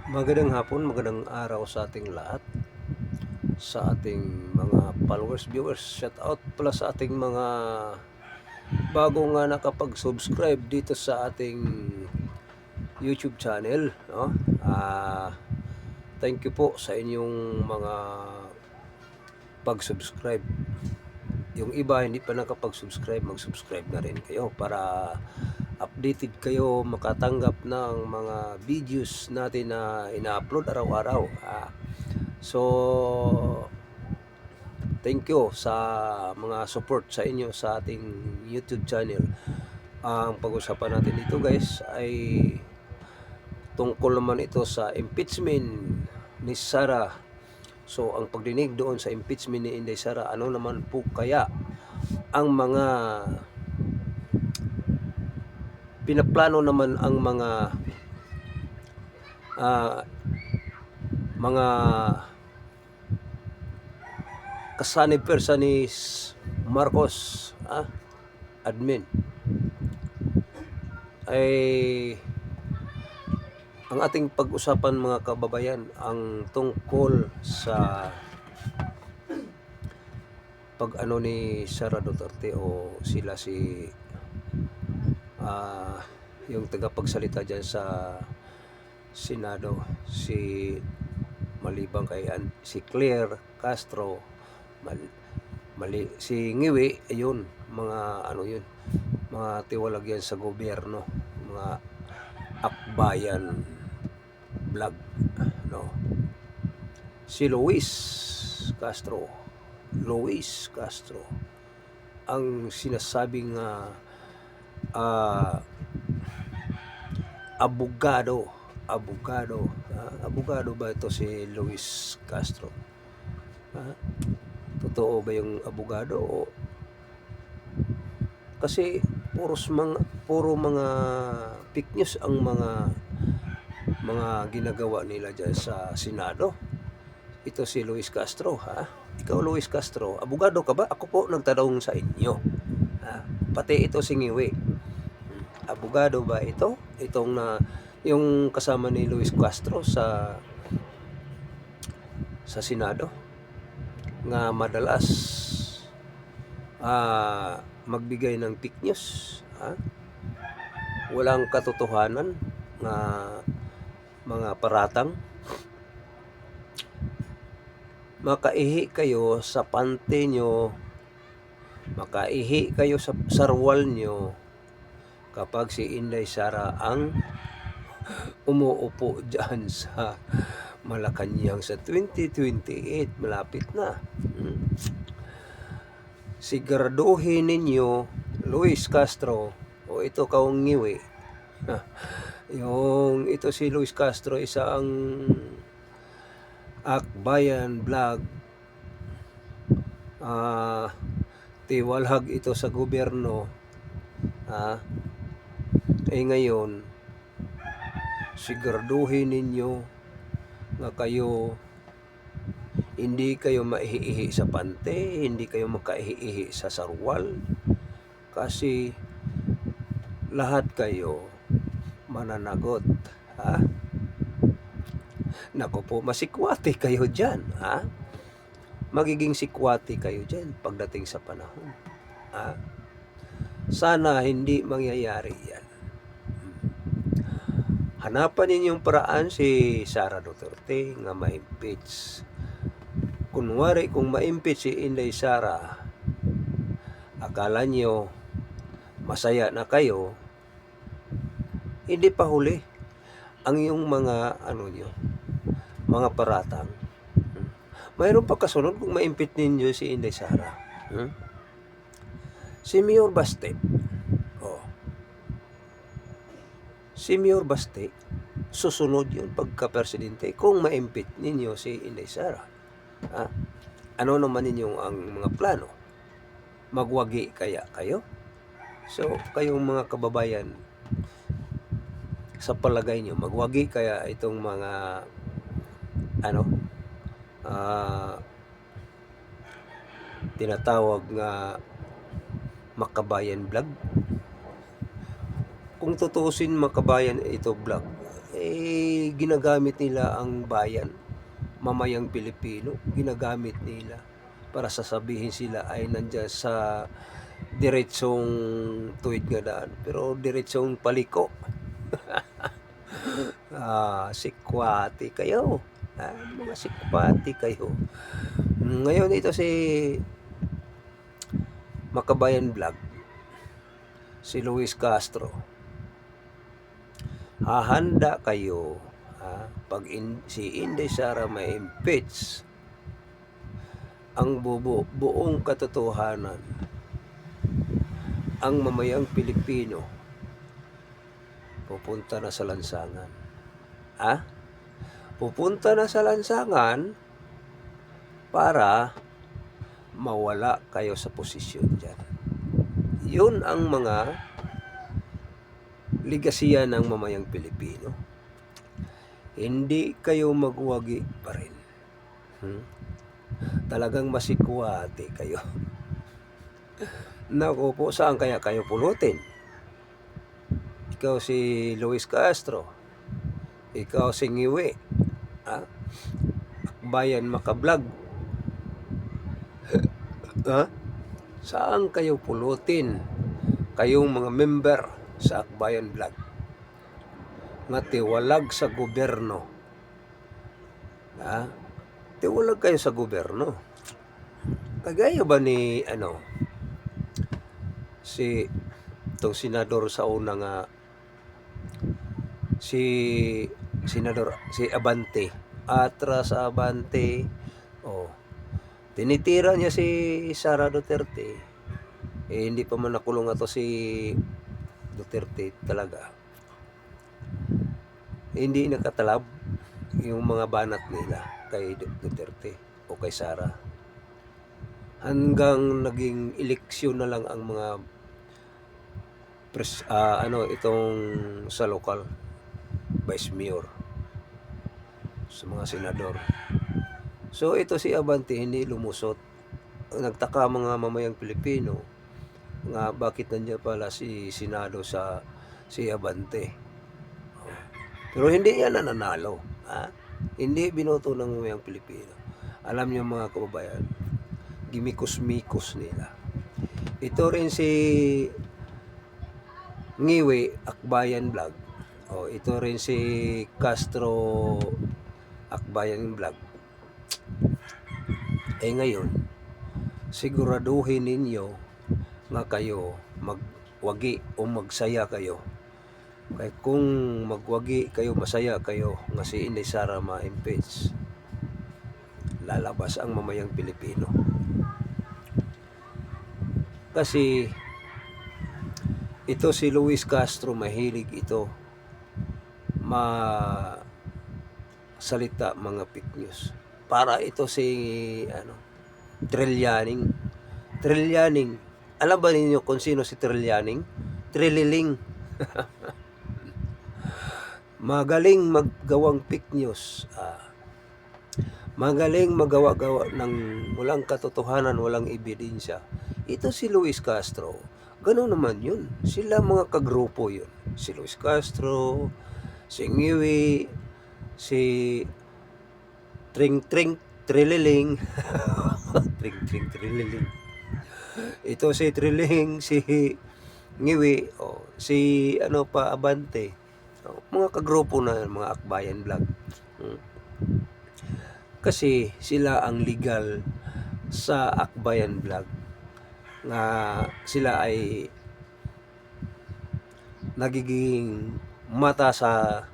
Magandang hapon, magandang araw sa ating lahat, sa ating mga followers, viewers. Shout out pala sa ating mga bago nga nakapag-subscribe dito sa ating YouTube channel, no? Thank you po sa inyong mga pag-subscribe. Yung iba hindi pa nakapag-subscribe, mag-subscribe na rin kayo para updated kayo, makatanggap ng mga videos natin na ina-upload araw-araw. So, thank you sa mga support sa inyo sa ating YouTube channel. Ang pag-usapan natin dito guys ay tungkol naman ito sa impeachment ni Sara. So, ang pagdinig doon sa impeachment ni Inday Sara, ano naman po kaya ang mga pinaplano naman ang mga kasanib-persa ni Marcos, admin, ay ang ating pag-usapan mga kababayan ang tungkol sa pag-ano ni Sara Duterte o sila si yung tagapagsalita dyan sa Senado, si malibang kay si Claire Castro, si Ngiwi, ayun, mga ano yun, mga tiwalagyan sa gobyerno, mga akbayan vlog, no? Si Luis Castro ang sinasabing abogado ba ito si Luis Castro? Totoo ba yung abogado? Kasi puro mga fake news ang mga ginagawa nila dyan sa Senado. Ito si Luis Castro, Ikaw, Luis Castro, abogado ka ba? Ako po nagtanong sa inyo. Pati ito si Ngiwi. Abogado ba ito? Itong yung kasama ni Luis Castro sa Senado nga madalas magbigay ng fake news, walang katotohanan nga mga paratang. Makaihi kayo sa pante nyo, makaihi kayo sa sarwal nyo kapag si Inday Sara ang umuupo dyan sa Malacanang sa 2028, malapit na. Siguraduhin ninyo, Luis Castro, o ito kaong Ngiwi, yung ito si Luis Castro, isang akbayan vlog, tiwalhag ito sa gobyerno, ngayon siguraduhin ninyo nga kayo hindi kayo maihi sa pante, hindi kayo makaihi sa sarwal, kasi lahat kayo mananagot. Nako po, masikwate kayo dyan. Magiging sikwate kayo dyan pagdating sa panahon. Sana hindi mangyayari yan. Hanapan ninyong paraan si Sara Duterte nga ma-impeach. Kunwari kung ma-impeach si Inday Sara, akala nyo masaya na kayo, hindi pa huli ang yung mga mga paratang. Mayroon pa kasunod kung ma-impeach ninyo si Inday Sara. Si Mayor Baste, si Mayor Baste, susunod yun pagka-presidente kung ma-impeach ninyo si Inday Sara. Ano naman ninyong ang mga plano? Magwagi kaya kayo? So, kayong mga kababayan, sa palagay nyo, magwagi kaya itong mga tinatawag nga Makabayan vlog? Kung tutusin Makabayan ito vlog, ginagamit nila ang bayan, mamayang Pilipino, ginagamit nila para sasabihin sila ay nandiyan sa diretsong tuwid nga daan, pero diretsong paliko. Sikwati kayo. Mga sikwati kayo. Ngayon ito si Makabayan Vlog, si Luis Castro. Hahanda kayo pag si Inday Sara may impeach, ang buong katotohanan, ang mamayang Pilipino pupunta na sa lansangan. Pupunta na sa lansangan para mawala kayo sa posisyon dyan. Yun ang mga ligasiya ng mamayang Pilipino. Hindi kayo magwagi pa rin. Talagang masikwate kayo. Naku po, saan kaya kayo pulutin? Ikaw si Luis Castro, ikaw si Ngiwi, Akbayan Makablog, saan kayo pulutin? Kayong mga member sa Akbayan Vlog nga tiwalag sa gobyerno. Tiwalag kayo sa gobyerno. Kagaya ba ni si itong senador sa una nga, si Abante, atras Abante, tinitira niya si Sara Duterte. Hindi pa man nakulong ato si Duterte talaga. Hindi nakatalab yung mga banat nila kay Duterte o kay Sara. Hanggang naging eleksyon na lang ang mga itong sa lokal, vice mayor, sa mga senador. So ito si Abante hindi lumusot. Nagtaka mga mamayang Pilipino nga bakit nandiyan pala si Senado si Abante. Pero hindi yan nananalo. Hindi binoto ng mamayang Pilipino. Alam niyo mga kababayan, gimikos-mikos nila. Ito rin si Ngiwi, Akbayan Vlog. Ito rin si Castro, Akbayan Vlog. Ngayon, siguraduhin ninyo nga kayo magwagi o magsaya kayo. Kaya kung magwagi kayo, masaya kayo nga si Inday Sara ma-impeach, lalabas ang mamayang Pilipino. Kasi ito si Luis Castro, mahilig ito salita mga fake news. Para ito si Trillaning. Alam ba ninyo kung sino si Trillaning? Trililing. Magaling maggawang fake news. Magaling magawa-gawa ng walang katotohanan, walang ebidensya. Ito si Luis Castro. Gano'n naman yun. Sila mga kagrupo yun. Si Luis Castro, si Ngiwi, si Trililing. Trililing. Ito si Trililing, si Ngiwi, si Abante. Mga kagrupo na mga Akbayan Vlog. Kasi sila ang legal sa Akbayan Vlog, nga sila ay nagiging mata sa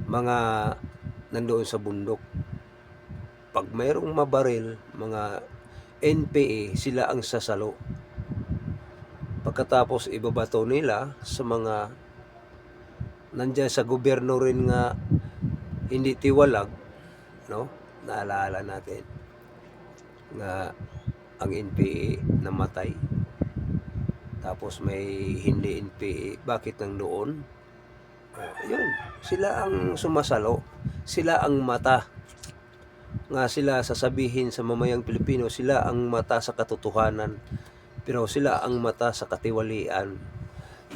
mga nandoon sa bundok. Pag mayroong mabaril, mga NPA, sila ang sasalo. Pagkatapos ibabato nila sa mga nandiyan sa gobyerno rin nga hindi tiwalag, naalala natin nga ang NPA namatay, tapos may hindi NPA, bakit nang doon? Yun, sila ang sumasalo, sila ang mata, nga sila sasabihin sa mamayang Pilipino, sila ang mata sa katotohanan, pero sila ang mata sa katiwalian.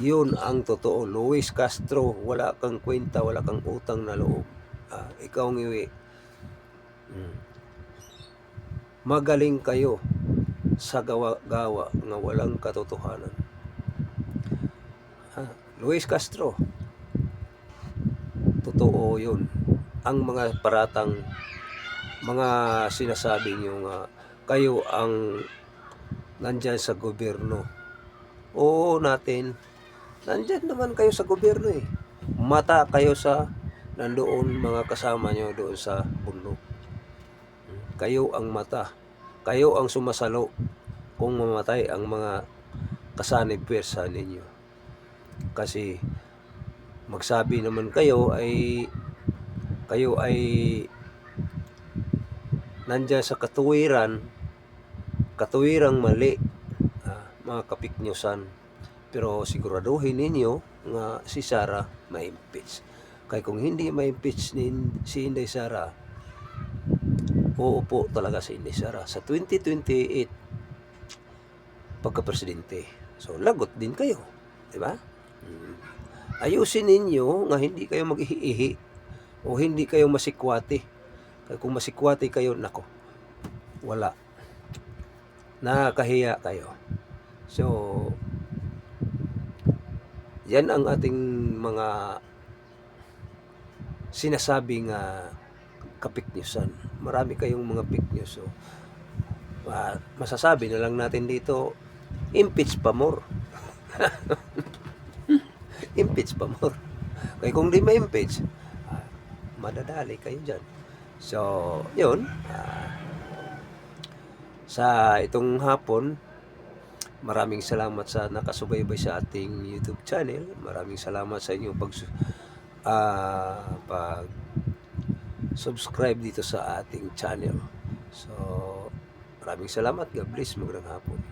Yun ang totoo. Luis Castro, wala kang kwenta, wala kang utang na loob. Ikaw ngiwi. Magaling kayo sa gawa-gawa nga walang katotohanan. Luis Castro, totoo yun. Ang mga paratang, mga sinasabi nyo nga kayo ang nandyan sa gobyerno. Oo natin, nandyan naman kayo sa gobyerno eh. Mata kayo sa nandoon mga kasama nyo doon sa bundok. Kayo ang mata. Kayo ang sumasalo kung mamatay ang mga kasanib pwersa ninyo. Kasi magsabi naman kayo ay nandyan sa katuwiran, katuwirang mali, mga kapiknyusan. Pero siguraduhin ninyo nga si Sara ma-impeach. Kaya kung hindi ma-impeach si Inday Sara, uupo talaga si Inday Sara sa 2028 pagka-presidente. So lagot din kayo, di ba? Ayusin ninyo nga hindi kayo mag-ihi o hindi kayo masikwati. Kaya kung masikwati kayo, nako, wala. Nakakahiya kayo. So, yan ang ating mga sinasabing kapiknyusan. Marami kayong mga fake news. So, masasabi na lang natin dito, impeach pa more. Impeach pa more. Kaya kung di ma-impeach, madadali kayo dyan. So, yun. Sa itong hapon, maraming salamat sa nakasubaybay sa ating YouTube channel. Maraming salamat sa inyong pag-subscribe dito sa ating channel. So, maraming salamat. God bless. Magandang hapon.